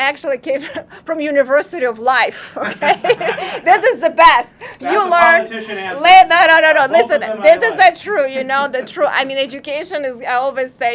actually came from University of Life, okay? This is the best. That's you a learn. politician answer. No. Both Listen, of them this I is like. the true, the true. I mean, education is, I always say,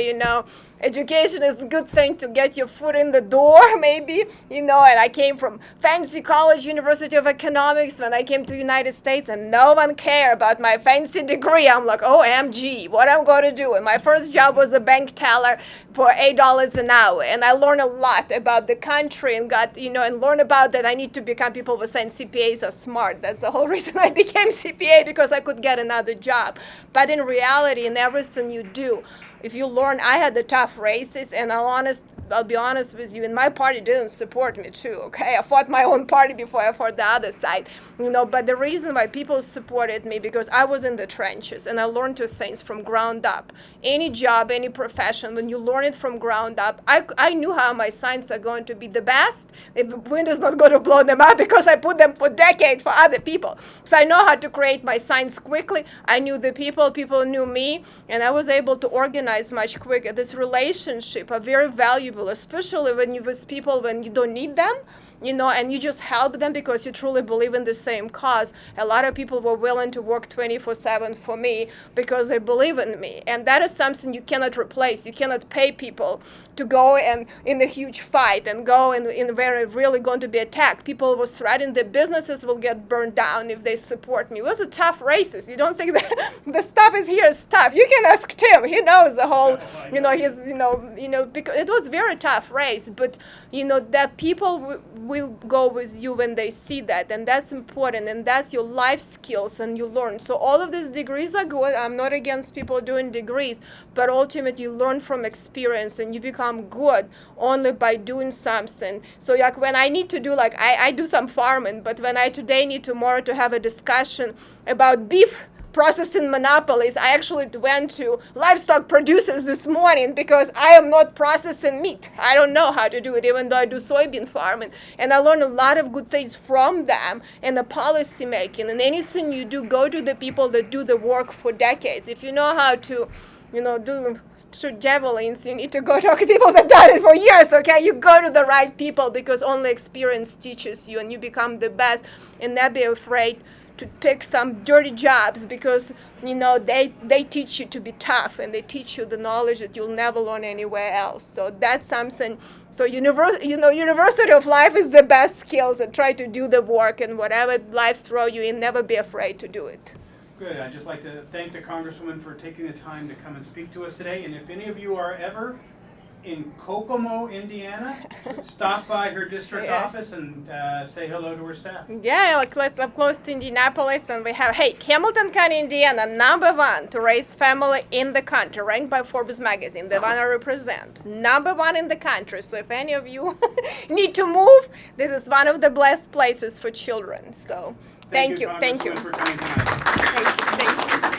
education is a good thing to get your foot in the door, maybe, and I came from fancy college, University of Economics, when I came to United States, and no one cared about my fancy degree. I'm like, OMG, what I'm going to do? And my first job was a bank teller for $8 an hour, and I learned a lot about the country and and learned about that I need to become, people were saying CPAs are smart. That's the whole reason I became CPA, because I could get another job. But in reality, in everything you do, if you learn, I had the tough races, and I'll be honest with you, and my party didn't support me too, okay? I fought my own party before I fought the other side, but the reason why people supported me, because I was in the trenches, and I learned two things from ground up. Any job, any profession, when you learn it from ground up, I knew how my signs are going to be the best. If the wind is not going to blow them up, because I put them for decades for other people. So I know how to create my signs quickly. I knew the people knew me, and I was able to organize much quicker. This relationship are very valuable, especially when you with people when you don't need them, and you just help them because you truly believe in the same cause. A lot of people were willing to work 24/7 for me because they believe in me, and that is something you cannot replace. You cannot pay people to go and in a huge fight and go in where really going to be attacked. People were threatened their businesses will get burned down if they support me. It was a tough races. You don't think that the stuff is here is tough. You can ask Tim. He knows the whole, because it was very tough race, but that people will go with you when they see that, and that's important, and that's your life skills, and you learn. So all of these degrees are good. I'm not against people doing degrees, but ultimately you learn from experience, and you become good only by doing something. So like when I need to do, like I do some farming, but when I today need tomorrow to have a discussion about beef processing monopolies, I actually went to livestock producers this morning because I am not processing meat. I don't know how to do it, even though I do soybean farming. And I learned a lot of good things from them and the policy making. And anything you do, go to the people that do the work for decades. If you know how to, shoot javelins, you need to go talk to people that done it for years, okay? You go to the right people because only experience teaches you, and you become the best. And not be afraid to pick some dirty jobs because they teach you to be tough, and they teach you the knowledge that you'll never learn anywhere else. So that's something. So University of Life is the best skills, and try to do the work, and whatever life throw you in, never be afraid to do it. Good. I'd just like to thank the Congresswoman for taking the time to come and speak to us today. And if any of you are ever in Kokomo, Indiana, stop by her district office and say hello to her staff. Yeah, I'm close to Indianapolis, and we have, Hamilton County, Indiana, #1 to raise family in the country, ranked by Forbes magazine, the one I represent. #1 in the country. So if any of you need to move, this is one of the blessed places for children. So thank you. For coming tonight. Thank you.